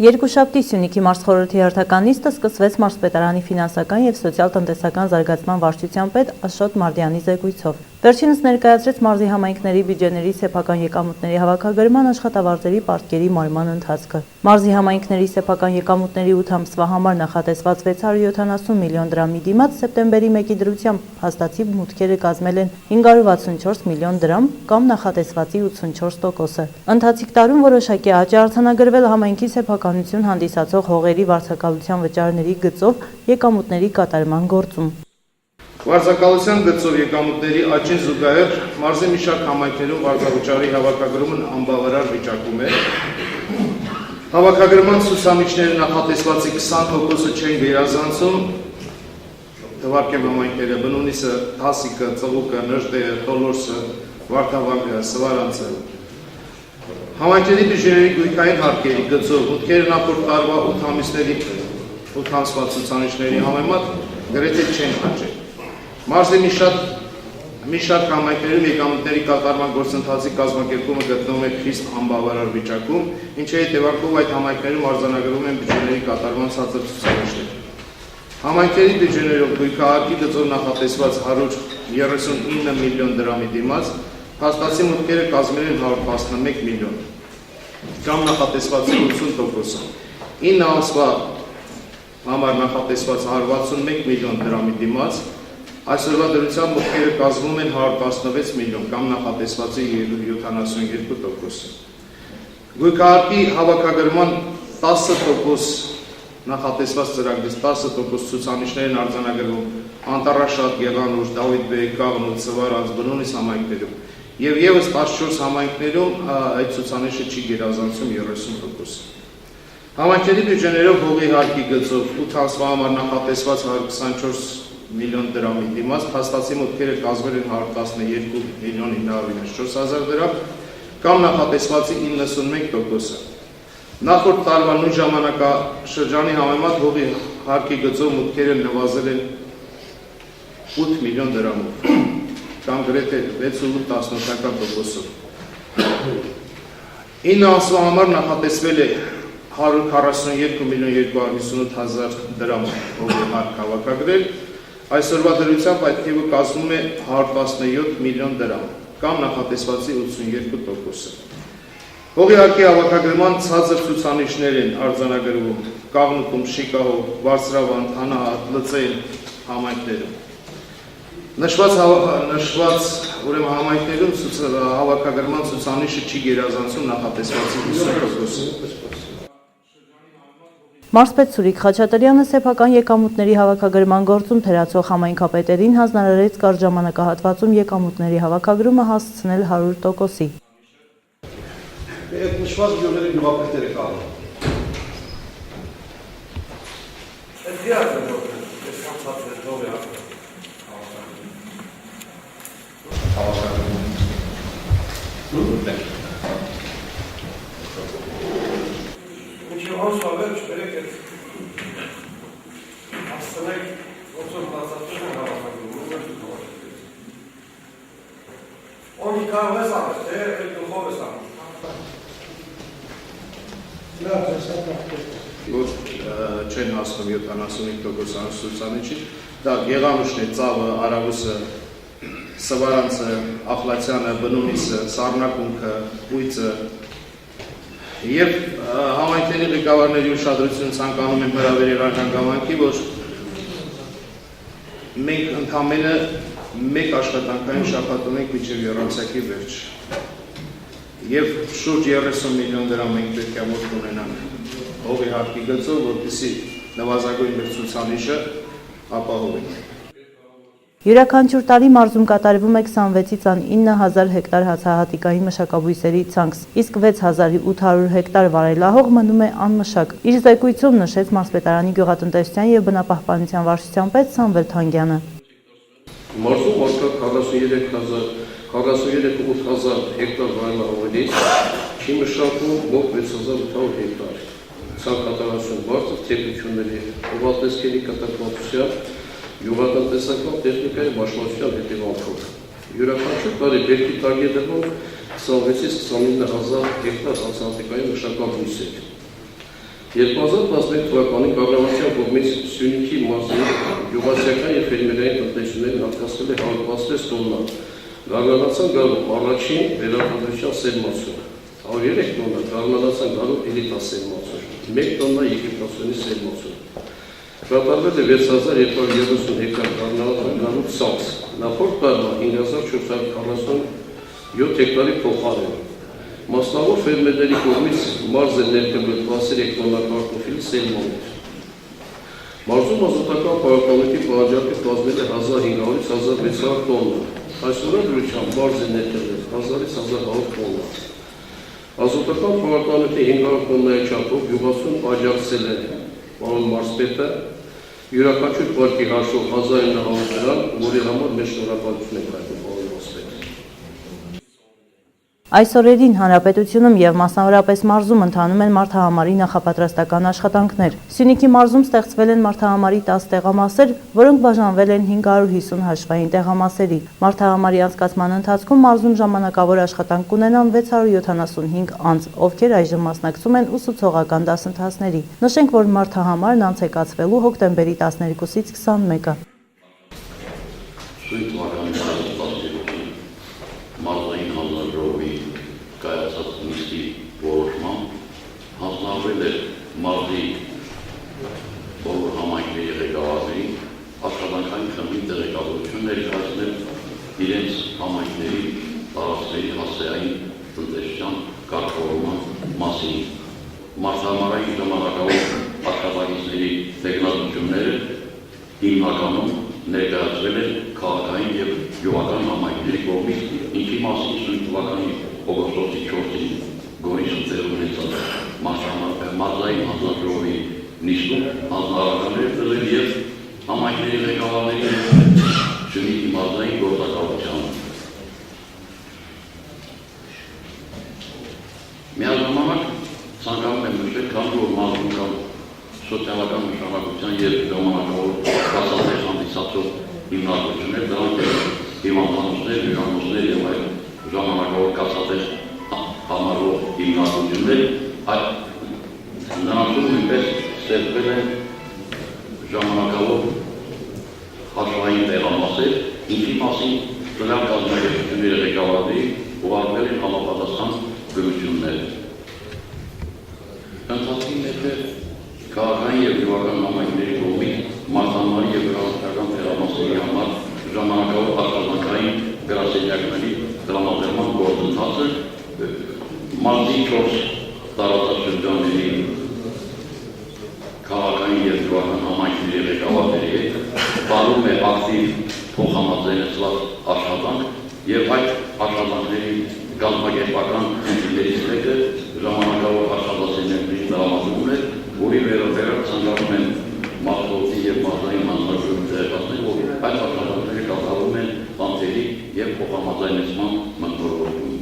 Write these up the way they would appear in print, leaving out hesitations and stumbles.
Երկուշաբթի Սյունիքի մարզխորհրդի հերթական նիստը սկսվեց մարզպետարանի ֆինանսական և սոցիալ-տնտեսական զարգացման վարչության պետ Աշոտ Մարդյանի զեկույցով։ Վերջինս ներկայացրեց մարզի համայնքների բյուջեների սեփական եկամուտների հավաքագրման աշխատավարձերի պարտքերի մարման ընթացքը։ Մարզի համայնքների սեփական եկամուտների 8 ամսվա համար նախատեսված 670 միլիոն դրամի դիմաց սեպտեմբերի 1-ի դրությամբ փաստացի մուտքերը կազմել են 564 միլիոն դրամ կամ նախատեսվածի 84%-ը։ Ընթացիկ տարում որոշակի աճ է արձանագրվել համայնքի սեփականություն հանդիսացող հողերի վարձակալության վճարների գծով եկամուտների կատարման գործում։ Վարձակալության գծով եկամուտների աճին զուգահեռ մարզի մի շարք համայնքներում վարձավճարի հավաքագրումն անբավարար վիճակում է։ Հավաքագրման ցուցանիշները նախատեսվածի 20%-ը չեն գերազանցում, թվարկեմ համայնքները՝ Բնունիսը, Հասիկը, Ծղուկը, Նժդեը, Տոլորսը, Վարդավանքը, Սվարանցը։ Համայնքների բյուջեների գույքային հարկերի գծով մուտքերը նախորդ տարվա 8 ամսվա ցուցանիշների համեմատ գրեթե չեն աճել։ Մարզի մի շարք համայնքներում եկամուտների կատարման գործընթացի կազմակերպումը գտնվում է խիստ անբավարար վիճակում, ինչի հետևանքով այդ համայնքներում արձանագրվում են բյուջեների կատարման ցածր ցուցանիշներ։ Համայնքների բյուջեներով գույքահարկի գծով նախատեսված 139 միլիոն դրամի դիմաց փաստացի մուտքերը կազմել են 111 միլիոն, կամ նախատեսվածի 80%-ը։ 9 ամսվա համար նախատեսված 161 միլիոն դրամի դիմաց այսօրվա դրությամբ մուտքերը կազմում են 116 միլիոն կամ նախատեսվածի 72%-ը։ Գույքահարկի հավաքագրման 10% նախատեսված ծրագրից 10% ցուցանիշներ են արձանագրվում Անտառաշատ, Գեղանուր, Դավիթբեգ, Կաղնուց, Սվարանց, Բնունիս համայնքներում եւ եւս 14 համայնքներում այդ ցուցանիշը չի գերազանցում 30%։ Համայնքների բյուջեներով հողի հարկի գծով 8 ամսվա համար նախատեսված 124 միլիոն դրամի դիմաց փաստացի մուտքերը կազմել են 112 միլիոն 994 հազար դրամ կամ նախատեսվածի 91%-ը։ Նախորդ տարվա նույն ժամանակաշրջանի համեմատ հողի հարկի գծով մուտքերը նվազել են 8 միլիոն դրամով կամ գրեթե 6.8%-ով։ 9 ամսվա համար նախատեսվել է 142 միլիոն 258 հազար դրամ հողի հարկ հավաքագրել, այսօրվա դրությամբ այդ թիվը կազմում է 117 միլիոն դրամ կամ նախատեսվածի 82%-ը։ Հողի հարկի հավաքագրման ցածր ցուցանիշներ են արձանագրվում Կաղնուտում, Շիկահով, Բարձրավան, Թանահատ, Լծեն համայնքներում։ Նշված համայնքներում հավաքագրման ցուցանիշը չի գերազանցում նախատեսվածի 50%-ը։ Մարզպետ Սուրիկ Խաչատրյանը սեփական եկամուտների հավաքագրման գործում թերացող համայնքապետերին հանձնարարեց կարճ ժամանակահատվածում եկամուտների հավաքագրումը հասցնել 100%-ի։ Այդ նշված գյուղերի գյուղապետերը կան։ Չեն հասնում 75% ցուցանիշի, դա Գեղանուշն է, Ծավը, Արավուսը, Սվարանցը, Ախլացյանը, Բնունիսը, Սառնակունքը, Ուйցը եւ համայնքների ղեկավարների ուշադրությունը ցանկանում են հրավիրել այն հանգամանքի, որ մենք ընդամենը մեկ աշխատանքային շաբաթ ունենք մինչև եռամսյակի վերջ եւ շուրջ 30 միլիոն դրամ մենք պետք է մոտ ունենանք հողի հարկի գծով, որպեսզի նվազագույն մեր ցուցանիշը ապահովենք։ Յուրաքանչյուր տարի մարզում կատարվում է 26-ից 9,000 հեկտար հացահատիկային մշակաբույսերի ցանց, իսկ 6,800 հեկտար վարելահող մնում է անմշակ։ Իր զեկույցում նշեց մարզպետարանի գյուղատնտեսության եւ բնապահպանության վարչության պետ Սամվել Թանգյանը։ Մարզում առկա 43,800 հեկտար վարելահողերից չի մշակվում մոտ 6,800 հեկտար։ Ցանկատարություն բարձր թեքնությունների, հողատեսքերի կատարվածության, գյուղատնտեսական տեխնիկայի մաշվածության հետևանքով։ Յուրաքանչյուր տարի բերքի տակ է դրվում 26-ից 29,000 հեկտար հացահատիկային մշակաբույսեր։ 2011 թվականին կառավարության կողմից Սյունիքի մարզի գյուղացիական եւ ֆերմերային տնտեսություններին հատկացվել է 116 տոննա գարնանացան գալու առաջին վերարտադրության սերմացում, 103 տոննա գարնանացան գալու էլիտասերմացում, 1 տոննա եգիպտացիոնի սերմացում։ Կատարվել է 6730 հեկտար գարնանացան գալու ծախս, նախորդ տարվա 5447 հեկտարի փոխարեն։ Մասնավոր ֆերմերների կողմից մարզ է ներկրվել 13 տոննա կարտոֆիլի սերմանով։ Մարզում ազոտական պարարտանյութի պահանջարկը կազմել է 1500-ից 1600 տոննա։ Այսօր դրությամբ մարզ է ներկրվել 1000-ից 1100 տոննա։ Ազոտական պարարտանյութի 500 տոննայի չափով գյուղացուն աջակցել է պարոն մարզպետը յուրաքանչյուր պարկի հաշվով 1900 դրամ, որի համար մեծ շնորհակալություն ենք հայտնում պարոն մարզպետ։ Այս օրերին հանրապետությունում եւ մասնավորապես մարզում ընթանում են մարդահամարի նախապատրաստական աշխատանքներ։ Սյունիքի մարզում ստեղծվել են մարդահամարի 10 տեղամասեր, որոնք բաժանվել են 550 հաշվային տեղամասերի։ Մարդահամարի անցկացման ընթացքում մարզում ժամանակավոր աշխատանք կունենան 675 անձ, ովքեր այժմ մասնակցում են ուսուցողական դասընթացների։ Նշենք, որ մարդահամարն անց է կացվելու հոկտեմբերի 12-ից 21-ը։ Մարզային հանձնաժողովի կայացած նիստի որոշմամբ հանձնարարվել է մարզի բոլոր համայնքների ղեկավարներին աշխատանքային խմբի տեղեկատվություն ներկայացնել իրենց համայնքների տարածքների հասարակային տնտեսության կարգավորման մասին։ Մարդահամարային ժամանակավոր աշխատակիցների տեխնոլոգիաները հիմնականում ներկայացվել են քաղաքային եւ գյուղական համայնքների կողմից, ինչի մասին Սյունիք թվականի օգոստոսի 4-ին Գորիսում տեղի ունեցած մարզային հանձնաժողովի նիստում հանձնարարականներ տրվել եւ համայնքների ղեկավարների Սյունիքի մարզային գործակալությանը։ Միաժամանակ ցանկանում եմ նշել, քանի որ մարզում կան սոցիալական նշանակության եւ ժամանակավոր կասացել հանդիսացող հիմնարկություններ, դրանք հիվանդանոցներ, հյուրանոցներ եւ այլ ժամանակավոր կասացել համարվող հիմնարկություններ, այդ նրանցում նույնպես ստեղծվել են ժամանակավոր հաշվային տեղամասեր, ինչի մասին դրանք կազմակերպությունների ղեկավարների ուղարկվել են համապատասխան գրություններ։ Ընթացքի մեջ քաղաքային եւ գյուղական համայնքների կողմից մարդահամարի եւ գյուղատնտեսական տեղամասերի համար ժամանակավոր աշխատանքային գրասենյակների տրամադրման գործընթացը մարզի 4 տարածաշրջանների քաղաքային եւ գյուղական համայնքների ղեկավարների հետ բանում է ակտիվ փոխհամաձայնեցված աշխատանք եւ այդ աշխատանքների կազմակերպական խնդիրներից մեկը ժամանակավոր աշխատասենյակների տրամադրումն է, որի վերաբերյալ ցանկանում են մարտոցի եւ մարզային հանձնաժողովի տեղեկացնել, որ այդ աշխատանքները կատարվում են բանտերի եւ փոխհամաձայնեցման մթնոլորտում։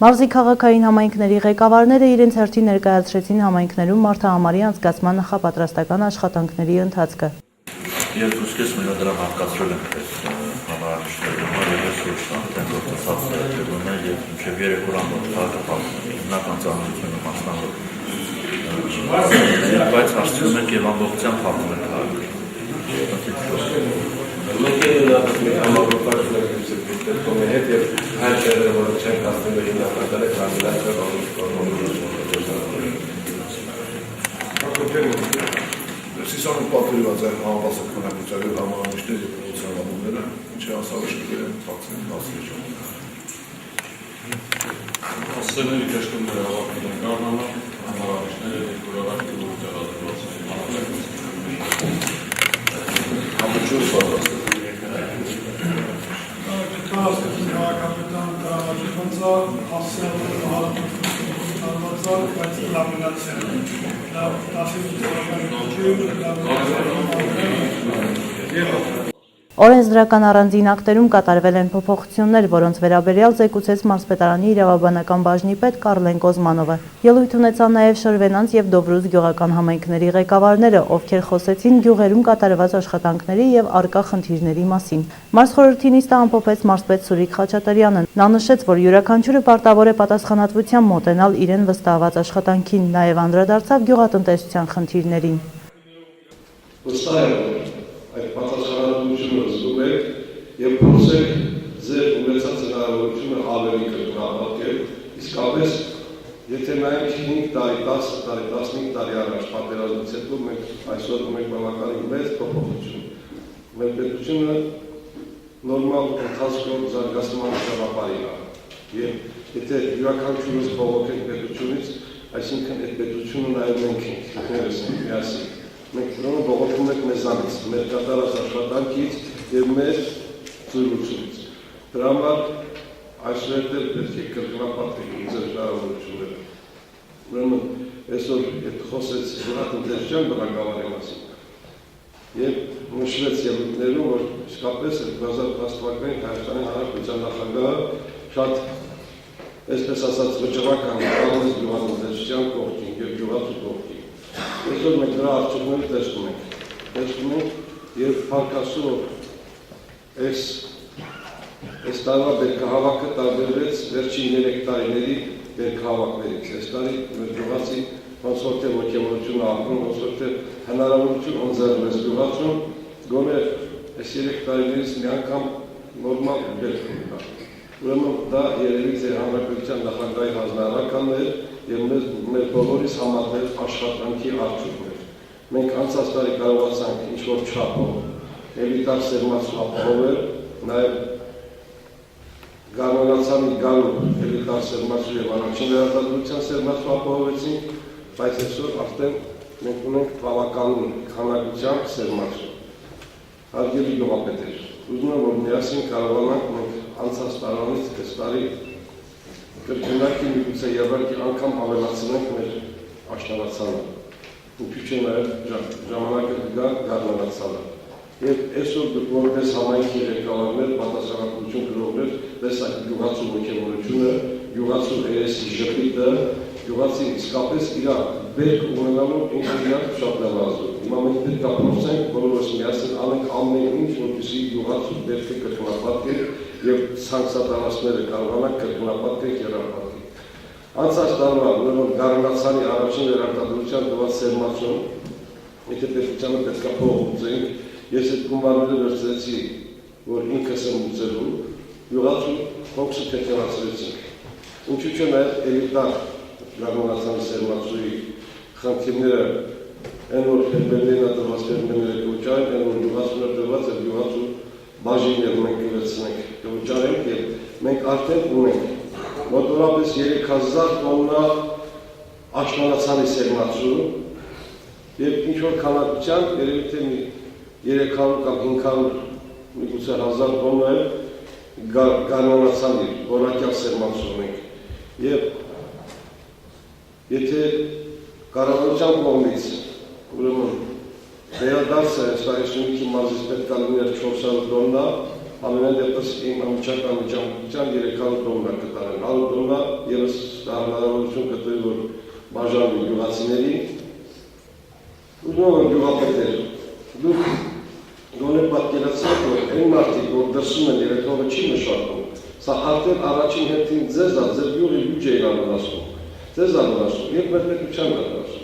Մարզի քաղաքային համայնքների ղեկավարները իրենց հերթին ներկայացրեցին համայնքներում մարդահամարի անցկացման նախապատրաստական աշխատանքների ընթացքը։ Ես ուշքես մեր դրան հատկացրել ենք այս համարանիշները, եւ ես արդեն գործընթացը տևում է եւ մինչեւ 3 օր ամբողջ քաղաքը հիմնական ծանոթությունը մասնավոր բայց հասցնում ենք եւ ամբողջությամբ փակում ենք քաղաքը։ Մենք համագործակցություններ հետ եւ հայ շերերը, որ չեն կազմել հիմնականը կազմելացել Սիսանում պատվիրված է համապասակ քանակությամբ եւ համարանիշներ եւ պրոցեսավորումները, ինչի ասավաշքեր են փակցին հասցրել։ Ասելների կշտումները հավաքել են գարնանա, համարանիշները դեկորարակ դուրս տեղադրված են։ Համաչուր պատրաստ է։ Կրասկին քաղաքապետան կրավաճիվանցա, հասցեալները հարատությունարվածա, բայց լամինացիա։ Լավ, տասին Օրենսդրական առանձին ակտերում կատարվել են փոփոխություններ, որոնց վերաբերյալ զեկուցեց մարզպետարանի իրավաբանական բաժնի պետ Կարլեն Կոզմանովը։ Ելույթ ունեցան նաև Շրվենանց եւ Դոբրուզ գյուղական համայնքների ղեկավարները, ովքեր խոսեցին գյուղերում կատարված աշխատանքների եւ առկա խնդիրների մասին։ Մարզխորհրդի նիստը ամփոփեց մարզպետ Սուրիկ Խաչատրյանը։ Նա նշեց, որ յուրաքանչյուրը պարտավոր է պատասխանատվությամբ մոտենալ իրեն վստահված աշխատանքին, նաև անդրադարձավ գյուղատնտեսության խնդիրներին։ Այդ պատասխանատվությունը զգում եք եւ փորձեք ձեր ունեցած հնարավորությունը ավելի կրկնապատկել, իսկապես եթե նայենք 5 տարի, 10 տարի, 15 տարի առաջ պատերազմից հետո մենք այսօր ունենք բավականին մեծ փոփոխություն։ Մեր պետությունը նորմալ ընթացքով զարգացման ճանապարհին է։ Եվ եթե յուրաքանչյուրս բողոքենք պետությունից, այսինքն այդ պետությունը նաև մենք ենք, ինքներս ենք միասին։ Մենք ուրեմն բողոքում ենք մեզանից, մեր կատարած աշխատանքից եւ մեր ծույլությունից։ Դրա համար այսօր պետք է կրկնապատկենք ձեր հնարավորությունները։ Ուրեմն այսօր եթե խոսեց գյուղատնտեսության բնակավարի մասին եւ նշվեց ելույթներում, որ իսկապես 2010 թվականին Հայաստանի Հանրապետության նախագահը շատ, այսպես ասած, վճռական կանգնեց գյուղատնտեսության կողքին եւ գյուղացու կողքին։ Այսօր մենք դրա արդյունքները տեսնում ենք եւ փառքասով այս տարվա բերքահավաքը տարբերվեց վերջին 3 տարիների բերքահավաքներից։ Այս տարի մեր գյուղացի ոնց որ թե ոգևորություն ապրում, ոնց որ թե հնարավորություն ընձեռվեց գյուղացուն, գոնե այս 3 տարիներից մի անգամ նորմալ բերք ունենա։ Ուրեմն դա երևի ձեր հանրապետության նախագահի հանձնարարականն էր եւ մեր բոլորիս համատեղ աշխատանքի արդյունքն էր։ Մենք անցած տարի կարողացանք ինչ-որ չափով էլիտար սերմացու ապահովել, նաեւ գարնանացանի գալու էլիտար սերմացու եւ առաջին վերարտադրության սերմացու ապահովեցինք, բայց այսօր արդեն մենք ունենք բավականին քանակությամբ սերմացու։ Հարգելի գյուղապետեր, ուզում եմ որ միասին կարողանանք մենք անցած տարվանից այս տարի կրկնակի միգուցե երբակի անգամ ավելացնենք մեր աշնանացանը, ինչու՞ չէ նաև ժամանակը կգա գարնանացանը։ Եվ այսօր դուք որպես համայնքի ղեկավարներ, պատասխանատվություն կրողներ, տեսակ գյուղացու ոգևորությունը, գյուղացու երեսի ժպիտը, գյուղացի իսկապես իր բերք ունենալով ինքնին շատ լավ ազդում։ Հիմա մենք պետք է փորձենք բոլորս միասին անենք ամեն ինչ, որպեսզի գյուղացու բերքը կրկնապատկել եւ ցանցատարածները կարողանանք կրկնապատկել երապատկել։ Անցած տարվա ուրեմն գարնանացանի առաջին վերարտադրության տված սերմացուն, եթե պետությանը պետք է փող ուզենք, ես այդ գումարները վերցրեցի, որ ինքս եմ ուզելու, գյուղացու փողը թեթևացրեցինք։ Ինչու՞ չէ նաև էլիտար գարնանացանի սերմացուի խնդիրները այն որ ֆերմերներն դրված ֆերմերները կոչան, այն որ գյուղացուները դրված է գյուղացու բաժիններ մենք կվերցնենք կոչարենք եւ մենք արդեն ունենք մոտավորապես 3000 տոննա աշնանացանի սերմացու եւ ինչ որ քանակությամբ երևի թե 300 կամ 500 միգուցե 1000 տոննա գարնանացանի որակյալ սերմացու ունենք եւ եթե կառավարության կողմից ուրեմն վերադարձը ստայությունքի մարզից պետք է լիներ 400 տոննա, ամենայն դեպս իմ ամիջական միջամտության 300 տոննա կտարեն, 100 տոննա ևս հնարավորություն կտրի, որ բաժանվի գյուղացիների։ Ուզում եմ գյուղապետեր, դուք գոնե պատկերացրեք, որ այն մարդիկ, որ դրսում են երեքովը չի մշակում, սա արդեն առաջին հերթին ձեզ է, ձեր գյուղի բյուջեին անվնասում, ձեզ անվնասում, եւ մեր պետության անվնասում։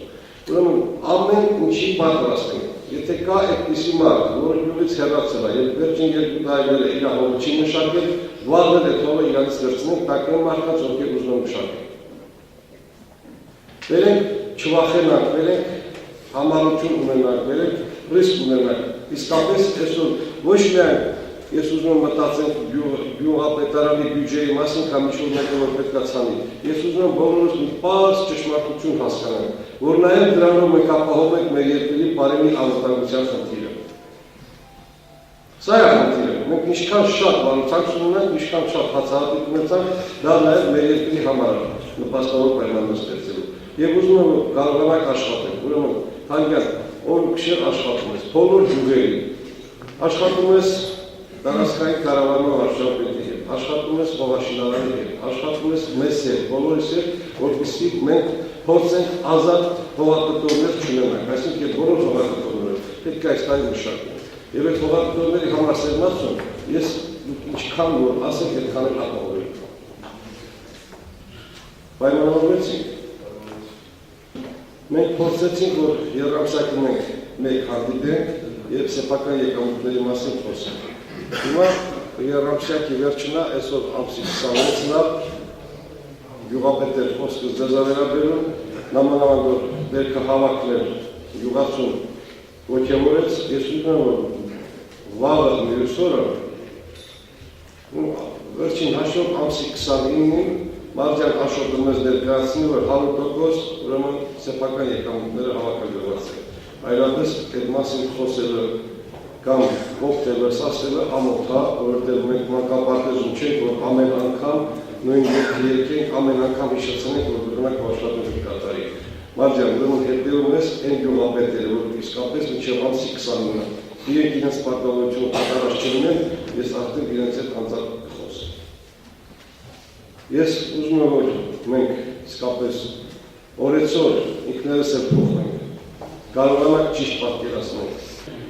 Ուրեմն ամեն ինչի պատրաստ ենք։ Եթե կա այդպիսի մարդ, որը գյուղից հեռացել է եւ վերջին 2 տարիները իր հողը չի մշակել, վաղը այդ հողը իրանից վերցնենք, տակեն մարդկանց, ովքեր ուզում են մշակել։ Վերենք չվախենանք, վերենք համառություն ունենանք, վերենք ռիսկ ունենանք։ Իսկապես այսօր ոչ միայն ես ուզում եմ մտածենք գյուղապետարանի բյուջեի մասին կամ ինչ-որ մեկը որ պետք է ցանի։ Ես ուզում եմ բոլորս մի պարզ ճշմարտություն հասկանանք, որ նաև դրանով մենք ապահովենք մեր երկրի բարենի անվտանգության խնդիրը։ Սա է խնդիրը։ Մենք ինչքան շատ բարության ունենք, ինչքան շատ հացահատիկ ունեցանք, դա նաև մեր երկրի համար նպաստավոր պայմաններ ստեղծելու։ Եվ ուզում եմ կարողանանք աշխատել։ Ուրեմն թանկյան օր քշեր աշխատում ես, բոլոր գյուղերի աշխատում ես տարածքային կառավարման վարչապետի հետ, աշխատում ես փոխաշինարանի հետ, աշխատում ես մեզ հետ, բոլորիս հետ, որպեսզի մենք փորձենք ազատ հողակտորներ չունենանք, այսինքն բոլոր հողակտորները պետք է այս տարի մշակվեն։ Եվ այդ հողակտորների համար սերմացում ես ինչքան որ ասենք այդքան էլ ապահովենք։ Պայմանավորվեցինք։ Մենք փորձեցինք, որ երամսակը մենք մեկ հանդիպենք եւ սեփական եկամուտների մասին խոսենք։ Հիմա երամսակի վերջինա այսօր ամսի 26-ն է գյուղապետեր խոսքը ձեզավերաբերում, նամանավանդ որ դերքը հավաքնել գյուղացուն ոգևորեց, ես ուզում եմ, որ վաղը մյուս օրը վերջին հաշվով ամսի 29-ին Մարտյան Աշոտը մեզ ներկայացնի, որ 100% ուրեմն սեփական եկամուտները հավաքագրված են։ Այլապես այդ մասին խոսելը կամ ողջելս ասելը ամոթ է, որովհետև մենք մանկապարտեզում չենք, որ ամեն անգամ նույն երկենք, ամեն անգամ հիշեցնենք, որ գնանք աշխատանքի կատարի։ Մարտյան, ուրեմն հետևում ես այն գյուղապետերը, որ իսկապես մինչև ամսի 29-ը իրենք իրենց պարտավորությունը կատարած չլինեն, ես արդեն իրենց հետ անձամբ կխոսեմ։ Ես ուզում եմ, որ մենք իսկապես օրեցօր ինքներս էլ փոխենք, կարողանանք ճիշտ պատկերացնել։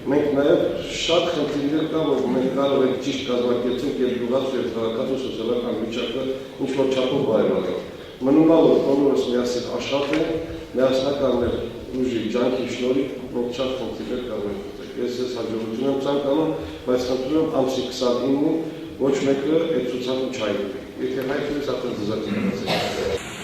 Մենք նաև շատ խնդիրներ կա, որ մենք կարող ենք ճիշտ կազմակերպենք եւ գյուղացու եւ քաղաքացու սոցիալական վիճակը ինչ-որ չափով բարելավել։ Մնում է, որ բոլորս միասին աշխատենք, միասնական ուժի ջանքի շնորհիվ մենք շատ խնդիրներ կարող ենք լուծել։ Ես հաջողություն եմ ցանկանում, բայց խնդրում եմ ամսի 29-ին ոչ մեկը այդ ցուցակը չայնվի։ Եթե հայտնի է, ապա դժվար է։